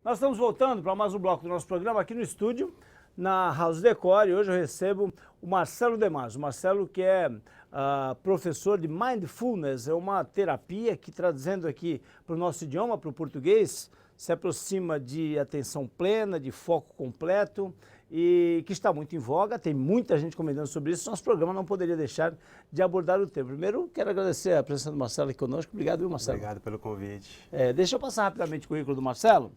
Nós estamos voltando para mais um bloco do nosso programa aqui no estúdio, na House Decor, e hoje eu recebo o Marcelo Demas. O Marcelo, que é professor de Mindfulness, é uma terapia que, traduzindo aqui para o nosso idioma, para o português, se aproxima de atenção plena, de foco completo, e que está muito em voga, tem muita gente comentando sobre isso. Nosso programa não poderia deixar de abordar o tema. Primeiro, quero agradecer a presença do Marcelo aqui conosco. Obrigado, viu, Marcelo? Obrigado pelo convite. Deixa eu passar rapidamente o currículo do Marcelo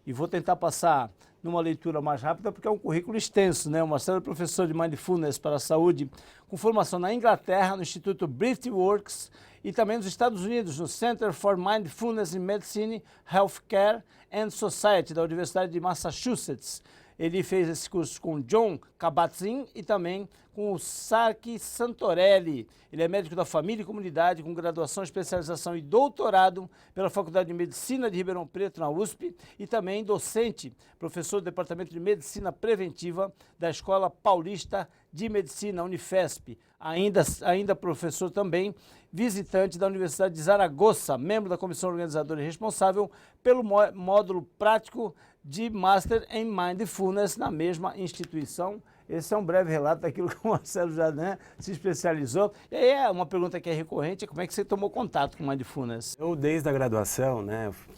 e vou tentar passar numa leitura mais rápida, porque é um currículo extenso, né? O Marcelo é professor de Mindfulness para a Saúde, com formação na Inglaterra, no Instituto Works, e também nos Estados Unidos, no Center for Mindfulness in Medicine, Healthcare and Society, da Universidade de Massachusetts. Ele fez esse curso com Jon Kabat-Zinn e também com o Saki Santorelli. Ele é médico da família e comunidade, com graduação, especialização e doutorado pela Faculdade de Medicina de Ribeirão Preto, na USP, e também docente, professor do Departamento de Medicina Preventiva da Escola Paulista de Medicina, Unifesp. Ainda professor também, visitante da Universidade de Zaragoza, membro da comissão organizadora e responsável pelo módulo prático de Master em Mindfulness na mesma instituição. Esse é um breve relato daquilo que o Marcelo já se especializou. E aí é uma pergunta que é recorrente, como é que você tomou contato com Mindfulness? Eu, desde a graduação,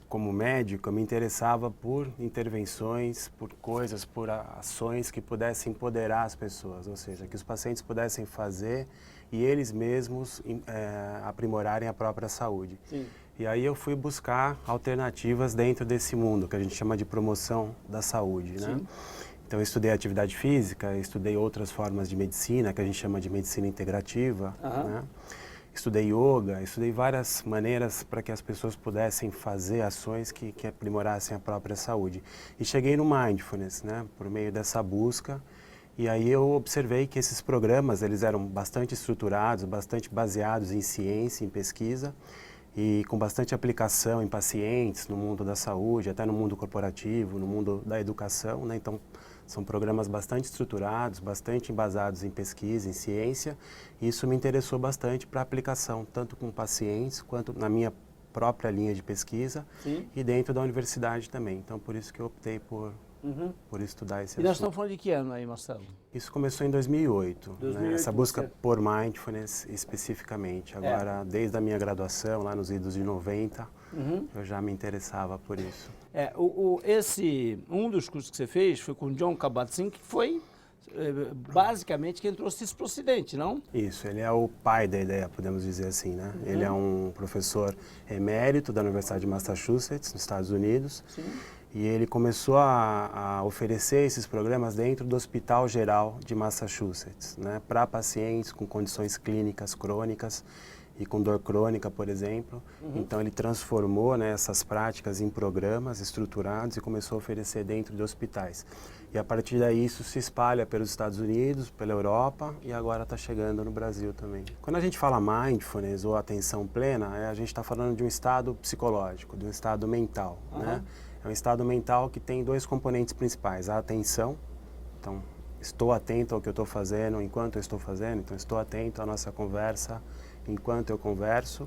como médico, eu me interessava por intervenções, por coisas, por ações que pudessem empoderar as pessoas, ou seja, que os pacientes pudessem fazer e eles mesmos aprimorarem a própria saúde. Sim. E aí eu fui buscar alternativas dentro desse mundo, que a gente chama de promoção da saúde, né? Então eu estudei atividade física, estudei outras formas de medicina, que a gente chama de medicina integrativa, né? Estudei yoga, estudei várias maneiras para que as pessoas pudessem fazer ações que aprimorassem a própria saúde. E cheguei no Mindfulness, né? Por meio dessa busca. E aí eu observei que esses programas, eles eram bastante estruturados, bastante baseados em ciência, em pesquisa, e com bastante aplicação em pacientes, no mundo da saúde, até no mundo corporativo, no mundo da educação, né? Então, são programas bastante estruturados, bastante embasados em pesquisa, em ciência, e isso me interessou bastante para aplicação, tanto com pacientes, quanto na minha própria linha de pesquisa. Sim. E dentro da universidade também. Então, por isso que eu optei por estudar esse assunto. E nós estamos falando de que ano aí, Marcelo? Isso começou em 2008, né? Essa busca por Mindfulness especificamente. Agora, desde a minha graduação, lá nos idos de 90, eu já me interessava por isso. Um dos cursos que você fez foi com Jon Kabat-Zinn, que foi basicamente quem trouxe isso para o Ocidente, não? Isso, ele é o pai da ideia, podemos dizer assim, né? Ele é um professor emérito da Universidade de Massachusetts, nos Estados Unidos. Sim. E ele começou a oferecer esses programas dentro do Hospital Geral de Massachusetts, né, para pacientes com condições clínicas crônicas e com dor crônica, por exemplo. Então ele transformou, né, essas práticas em programas estruturados e começou a oferecer dentro de hospitais. E a partir daí isso se espalha pelos Estados Unidos, pela Europa e agora está chegando no Brasil também. Quando a gente fala mindfulness ou atenção plena, a gente está falando de um estado psicológico, de um estado mental, né? É um estado mental que tem dois componentes principais, a atenção, então estou atento ao que eu estou fazendo enquanto eu estou fazendo, então estou atento à nossa conversa enquanto eu converso,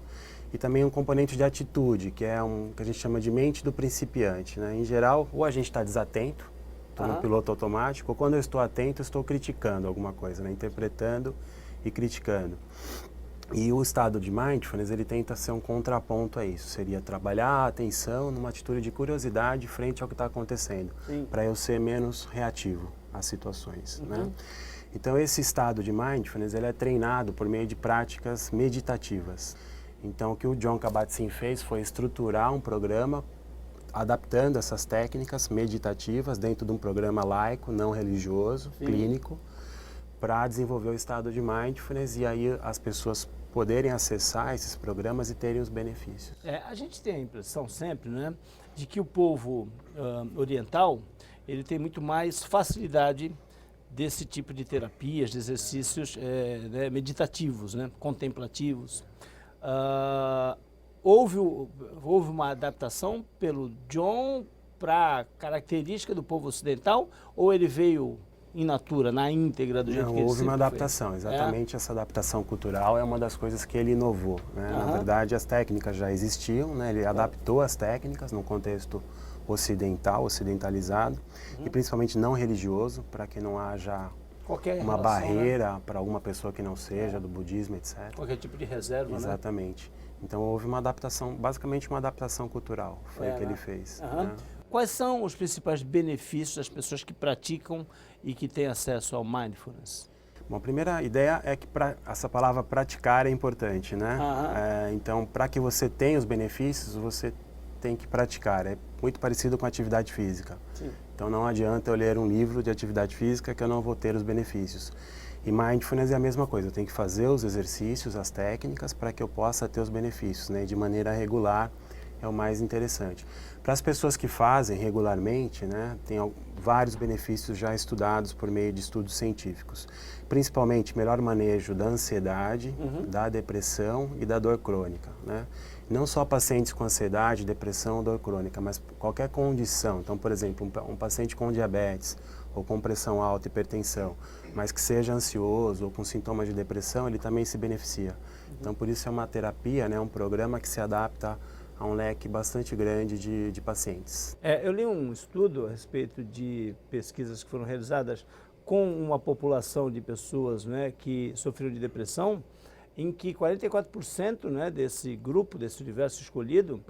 e também um componente de atitude, que é que a gente chama de mente do principiante, né? Em geral, ou a gente está desatento, estou no piloto automático, ou quando eu estou atento, estou criticando alguma coisa, né? Interpretando e criticando. E o estado de mindfulness, ele tenta ser um contraponto a isso, seria trabalhar a atenção numa atitude de curiosidade frente ao que está acontecendo, para eu ser menos reativo às situações, né? Então esse estado de mindfulness, ele é treinado por meio de práticas meditativas. Então o que o Jon Kabat-Zinn fez foi estruturar um programa adaptando essas técnicas meditativas dentro de um programa laico, não religioso, clínico, para desenvolver o estado de mindfulness e aí as pessoas poderem acessar esses programas e terem os benefícios. A gente tem a impressão sempre, né, de que o povo oriental, ele tem muito mais facilidade desse tipo de terapias, de exercícios meditativos, né, contemplativos. Houve uma adaptação pelo Jon para a característica do povo ocidental, ou ele veio in natura, na íntegra do jeito que ele houve uma sempre adaptação, exatamente. Essa adaptação cultural é uma das coisas que ele inovou, né? Na verdade, as técnicas já existiam, né? Ele adaptou as técnicas num contexto ocidental, ocidentalizado, e principalmente não religioso, para que não haja Qualquer uma relação, barreira, né? para alguma pessoa que não seja do budismo, etc. Qualquer tipo de reserva, né? Exatamente. Então houve uma adaptação, basicamente uma adaptação cultural, foi o que ele fez. Né? Quais são os principais benefícios das pessoas que praticam e que têm acesso ao mindfulness? Bom, a primeira ideia é que essa palavra praticar é importante, né? Então, para que você tenha os benefícios, você tem que praticar. É muito parecido com a atividade física. Sim. Então, não adianta eu ler um livro de atividade física que eu não vou ter os benefícios. E mindfulness é a mesma coisa, eu tenho que fazer os exercícios, as técnicas, para que eu possa ter os benefícios, né? De maneira regular é o mais interessante. Para as pessoas que fazem regularmente, né, tem vários benefícios já estudados por meio de estudos científicos. Principalmente melhor manejo da ansiedade, da depressão e da dor crônica. Né? Não só pacientes com ansiedade, depressão ou dor crônica, mas qualquer condição. Então, por exemplo, um paciente com diabetes ou com pressão alta, hipertensão, mas que seja ansioso ou com sintomas de depressão, ele também se beneficia. Então, por isso é uma terapia, né, um programa que se adapta a um leque bastante grande de pacientes. Eu li um estudo a respeito de pesquisas que foram realizadas com uma população de pessoas, né, que sofreram de depressão, em que 44%, né, desse grupo, desse universo escolhido,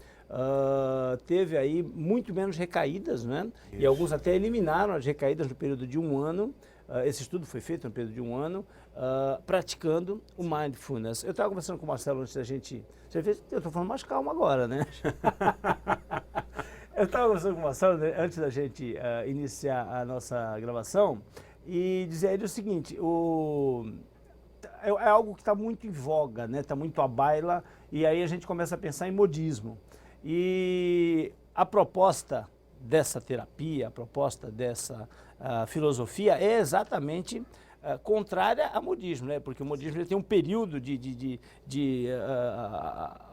teve aí muito menos recaídas, né? E alguns até eliminaram as recaídas no período de um ano. Esse estudo foi feito no período de um ano, praticando o mindfulness. Eu estava conversando com o Marcelo antes da gente... Você vê, eu estou falando mais calmo agora, né? Eu estava conversando com o Marcelo antes da gente iniciar a nossa gravação e dizer a ele o seguinte, é algo que está muito em voga, né? Está muito à baila, e aí a gente começa a pensar em modismo. E a proposta dessa terapia, a proposta dessa filosofia é exatamente contrária ao modismo, né? Porque o modismo ele tem um período de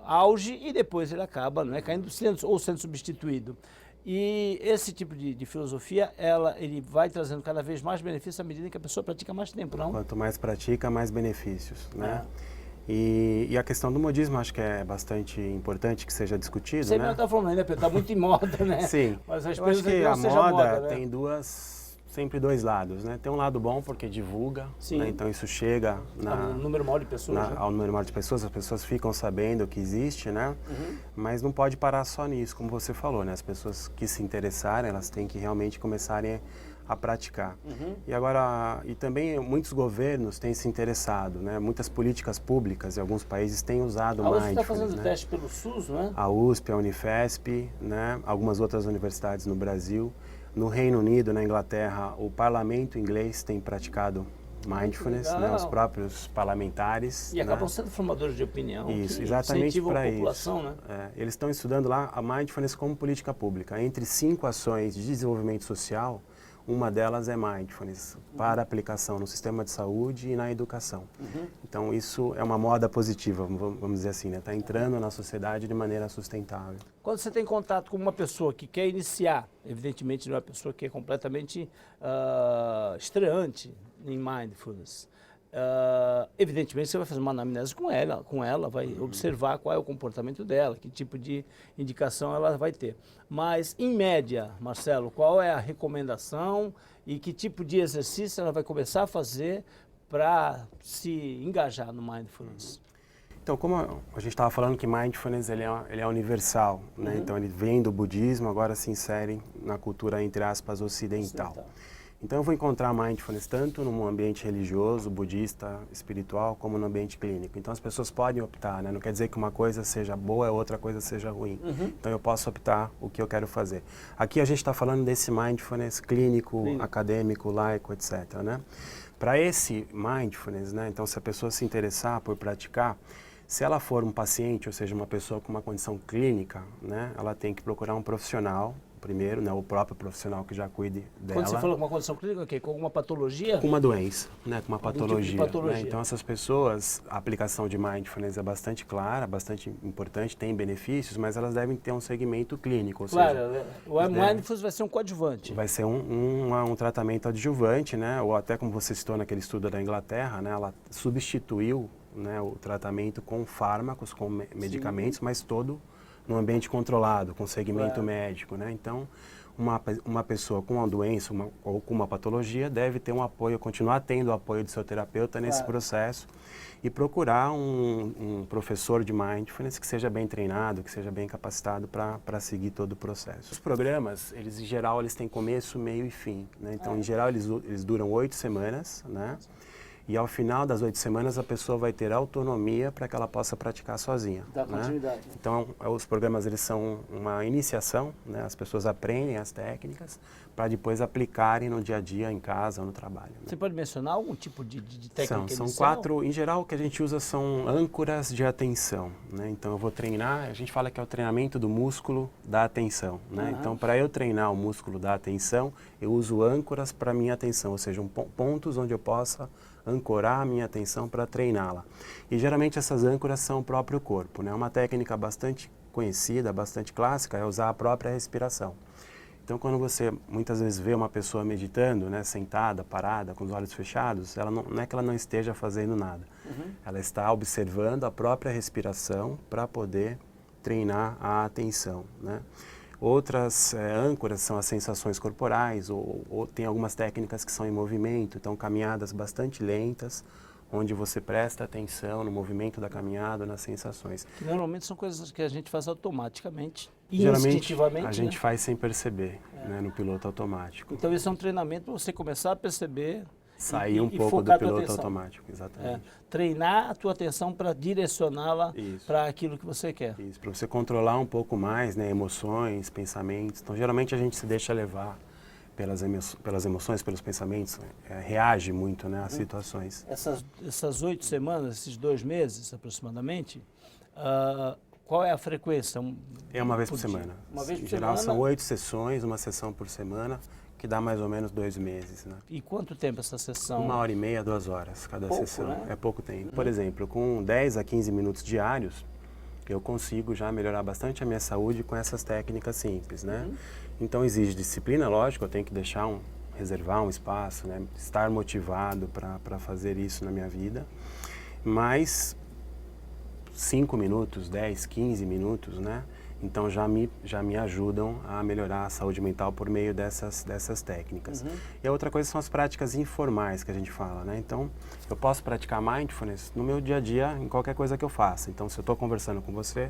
auge e depois ele acaba, né, caindo ou sendo substituído. E esse tipo de filosofia, ele vai trazendo cada vez mais benefícios à medida que a pessoa pratica mais tempo, não? Quanto mais pratica, mais benefícios, né? E a questão do modismo acho que é bastante importante que seja discutido, Você né? não está falando ainda, porque está muito em moda, né? Sim, mas as eu acho que a moda, moda né? tem sempre dois lados, né? Tem um lado bom porque divulga, né? Então isso chega ao número maior de pessoas, né? ao número maior de pessoas, as pessoas ficam sabendo que existe, né? Mas não pode parar só nisso, como você falou, né? As pessoas que se interessarem, elas têm que realmente começarem a praticar. E também muitos governos têm se interessado, né? Muitas políticas públicas em alguns países têm usado mindfulness. Você está fazendo teste pelo SUS, não é? A USP, a Unifesp, né? Algumas outras universidades no Brasil. No Reino Unido, na Inglaterra, o parlamento inglês tem praticado mindfulness, né? Os próprios parlamentares. E acabam sendo formadores de opinião. Isso, exatamente para isso. População, né? Eles estão estudando lá a mindfulness como política pública. Entre 5 ações de desenvolvimento social, uma delas é mindfulness, para aplicação no sistema de saúde e na educação. Então, isso é uma moda positiva, vamos dizer assim, né? Está entrando na sociedade de maneira sustentável. Quando você tem contato com uma pessoa que quer iniciar, evidentemente não é uma pessoa que é completamente estreante em mindfulness, evidentemente você vai fazer uma anamnese com ela vai observar qual é o comportamento dela, que tipo de indicação ela vai ter. Mas, em média, Marcelo, qual é a recomendação e que tipo de exercício ela vai começar a fazer para se engajar no mindfulness? Então, como a gente estava falando que mindfulness ele é universal, né? Então ele vem do budismo, agora se insere na cultura, entre aspas, ocidental. Então eu vou encontrar mindfulness tanto num ambiente religioso, budista, espiritual, como no ambiente clínico. Então as pessoas podem optar, né? Não quer dizer que uma coisa seja boa e outra coisa seja ruim. Então eu posso optar o que eu quero fazer. Aqui a gente está falando desse mindfulness clínico, acadêmico, laico, etc. Né? Para esse mindfulness, né? Então se a pessoa se interessar por praticar, se ela for um paciente, ou seja, uma pessoa com uma condição clínica, né? Ela tem que procurar um profissional, primeiro, né, o próprio profissional que já cuide dela. Quando você falou com uma condição clínica, okay, com alguma patologia? Com uma doença, né, com uma patologia. Tipo de patologia. Né? Então, essas pessoas, a aplicação de mindfulness é bastante clara, bastante importante, tem benefícios, mas elas devem ter um segmento clínico. Ou seja, o mindfulness vai ser um coadjuvante. Vai ser um tratamento adjuvante, né, ou até como você citou naquele estudo da Inglaterra, né, ela substituiu, né, o tratamento com fármacos, com medicamentos, mas todo num ambiente controlado, com segmento médico, né? Então, uma pessoa com uma doença ou com uma patologia deve ter um apoio, continuar tendo o apoio do seu terapeuta nesse processo e procurar um professor de Mindfulness que seja bem treinado, que seja bem capacitado para seguir todo o processo. Os programas, eles em geral, eles têm começo, meio e fim, né? Então, em geral, eles duram 8 semanas, né? E ao final das 8 semanas a pessoa vai ter autonomia para que ela possa praticar sozinha. Dá continuidade. Né? Então os programas eles são uma iniciação, né? As pessoas aprendem as técnicas para depois aplicarem no dia a dia, em casa ou no trabalho. Né? Você pode mencionar algum tipo de técnica? São 4, em geral o que a gente usa são âncoras de atenção. Né? Então eu vou treinar, a gente fala que é o treinamento do músculo da atenção. Né? Então para eu treinar o músculo da atenção, eu uso âncoras para minha atenção, ou seja, pontos onde eu possa ancorar a minha atenção para treiná-la. E geralmente essas âncoras são o próprio corpo, né? Uma técnica bastante conhecida, bastante clássica, é usar a própria respiração. Então quando você muitas vezes vê uma pessoa meditando, né, sentada, parada, com os olhos fechados, ela não é que ela não esteja fazendo nada. Ela está observando a própria respiração para poder treinar a atenção, né? Outras âncoras são as sensações corporais, ou tem algumas técnicas que são em movimento, então caminhadas bastante lentas, onde você presta atenção no movimento da caminhada, nas sensações. Que normalmente são coisas que a gente faz automaticamente, Geralmente instintivamente. a gente faz sem perceber, né, no piloto automático. Então isso é um treinamento para você começar a perceber. Sair um pouco do piloto automático, exatamente. Treinar a tua atenção para direcioná-la para aquilo que você quer. Isso, para você controlar um pouco mais, né, emoções, pensamentos. Então, geralmente a gente se deixa levar pelas emoções, pelos pensamentos, reage muito, né, às situações. Essas 8 semanas, esses 2 meses aproximadamente, qual é a frequência? É uma vez por semana. Uma vez por semana? Em geral semana? são 8 sessões, uma sessão por semana, que dá mais ou menos 2 meses, né? E quanto tempo essa sessão? 1h30, 2 horas cada sessão. Né? É pouco tempo. Por exemplo, com 10 a 15 minutos diários, eu consigo já melhorar bastante a minha saúde com essas técnicas simples, né? Então exige disciplina, lógico, eu tenho que reservar um espaço, né? Estar motivado para fazer isso na minha vida, mas 5 minutos, 10, 15 minutos, né? Então já me ajudam a melhorar a saúde mental por meio dessas técnicas. E a outra coisa são as práticas informais que a gente fala, né? Então eu posso praticar Mindfulness no meu dia a dia, em qualquer coisa que eu faça. Então se eu estou conversando com você,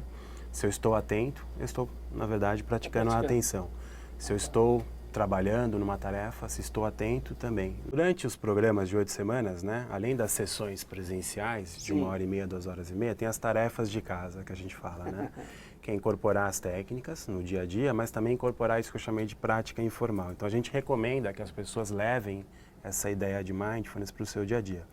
se eu estou atento, eu estou, na verdade, praticando a atenção. Se eu estou trabalhando numa tarefa, se estou atento também. Durante os programas de 8 semanas, né, além das sessões presenciais de 1h30, 2h30, tem as tarefas de casa que a gente fala, né? Que é incorporar as técnicas no dia a dia, mas também incorporar isso que eu chamei de prática informal. Então a gente recomenda que as pessoas levem essa ideia de Mindfulness para o seu dia a dia.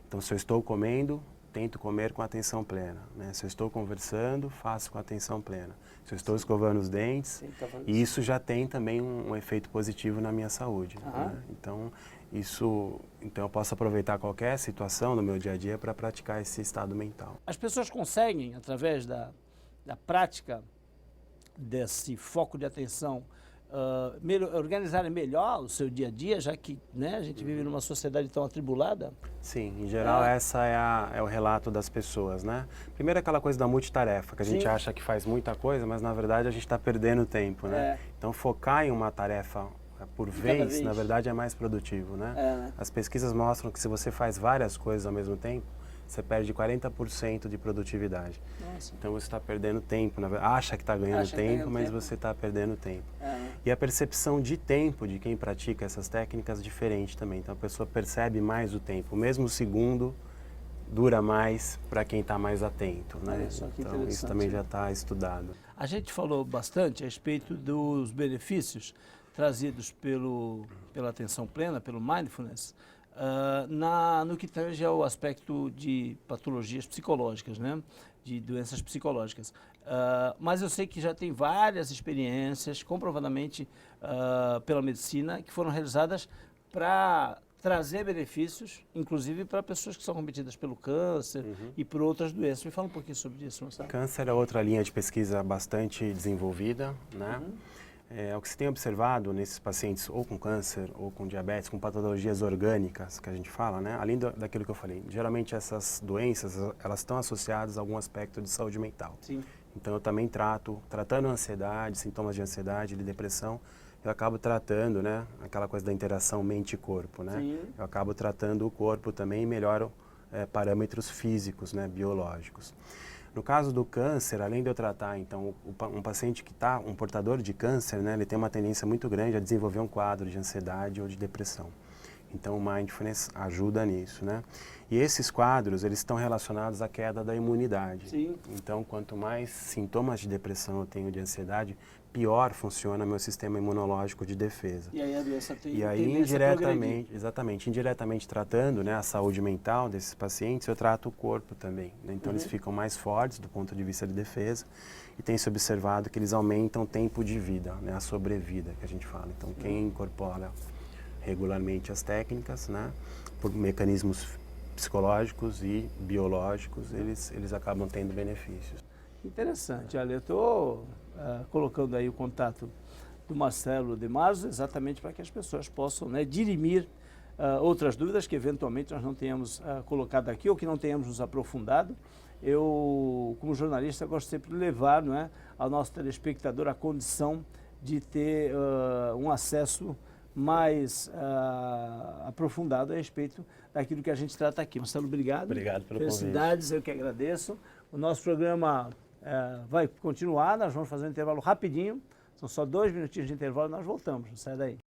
Então se eu estou comendo, tento comer com atenção plena, né? Se eu estou conversando, faço com atenção plena. Se eu estou escovando os dentes, e isso já tem também um efeito positivo na minha saúde. Né? Então eu posso aproveitar qualquer situação no meu dia a dia para praticar esse estado mental. As pessoas conseguem, através da prática desse foco de atenção, organizarem melhor o seu dia a dia, já que, né, a gente vive numa sociedade tão atribulada? Sim, em geral essa é o relato das pessoas, né? Primeiro aquela coisa da multitarefa, que a gente acha que faz muita coisa, mas na verdade a gente está perdendo tempo, né? Então focar em uma tarefa por vez, na verdade é mais produtivo, né? As pesquisas mostram que se você faz várias coisas ao mesmo tempo, você perde 40% de produtividade. Nossa. Então você está perdendo tempo, acha que está ganhando tempo, mas você está perdendo tempo. E a percepção de tempo de quem pratica essas técnicas é diferente também. Então a pessoa percebe mais o tempo. O mesmo segundo dura mais para quem está mais atento. Né? Então isso também já está estudado. A gente falou bastante a respeito dos benefícios trazidos pela atenção plena, pelo Mindfulness, no que tange ao aspecto de patologias psicológicas, né? De doenças psicológicas. Mas eu sei que já tem várias experiências, comprovadamente pela medicina, que foram realizadas para trazer benefícios, inclusive para pessoas que são cometidas pelo câncer e por outras doenças. Me fala um pouquinho sobre isso, Marcelo. Câncer é outra linha de pesquisa bastante desenvolvida, né? O que se tem observado nesses pacientes ou com câncer ou com diabetes, com patologias orgânicas que a gente fala, né? Além daquilo que eu falei, geralmente essas doenças elas estão associadas a algum aspecto de saúde mental. Sim. Então eu também tratando a ansiedade, sintomas de ansiedade, de depressão, eu acabo tratando, né, aquela coisa da interação mente e corpo, né? Sim. Eu acabo tratando o corpo também e melhoro parâmetros físicos, né, biológicos. No caso do câncer, além de eu tratar, então, um paciente que está, um portador de câncer, né, ele tem uma tendência muito grande a desenvolver um quadro de ansiedade ou de depressão. Então, o Mindfulness ajuda nisso, né? E esses quadros, eles estão relacionados à queda da imunidade. Sim. Então, quanto mais sintomas de depressão eu tenho de ansiedade, pior funciona meu sistema imunológico de defesa. E aí a doença tem E aí, indiretamente, exatamente, indiretamente tratando, né, a saúde mental desses pacientes, eu trato o corpo também, né? Então, eles ficam mais fortes do ponto de vista de defesa e tem se observado que eles aumentam o tempo de vida, né, a sobrevida que a gente fala. Então, quem incorpora regularmente as técnicas, né, por mecanismos psicológicos e biológicos, eles acabam tendo benefícios. Interessante. Olha, eu estou colocando aí o contato do Marcelo de Marzio exatamente para que as pessoas possam, né, dirimir outras dúvidas que eventualmente nós não tenhamos colocado aqui ou que não tenhamos nos aprofundado. Eu, como jornalista, gosto sempre de levar, não é, ao nosso telespectador a condição de ter um acesso mais aprofundado a respeito daquilo que a gente trata aqui. Marcelo, obrigado. Obrigado pelo Felicidades, eu que agradeço. O nosso programa vai continuar, nós vamos fazer um intervalo rapidinho, são só 2 minutinhos de intervalo e nós voltamos, não sai daí.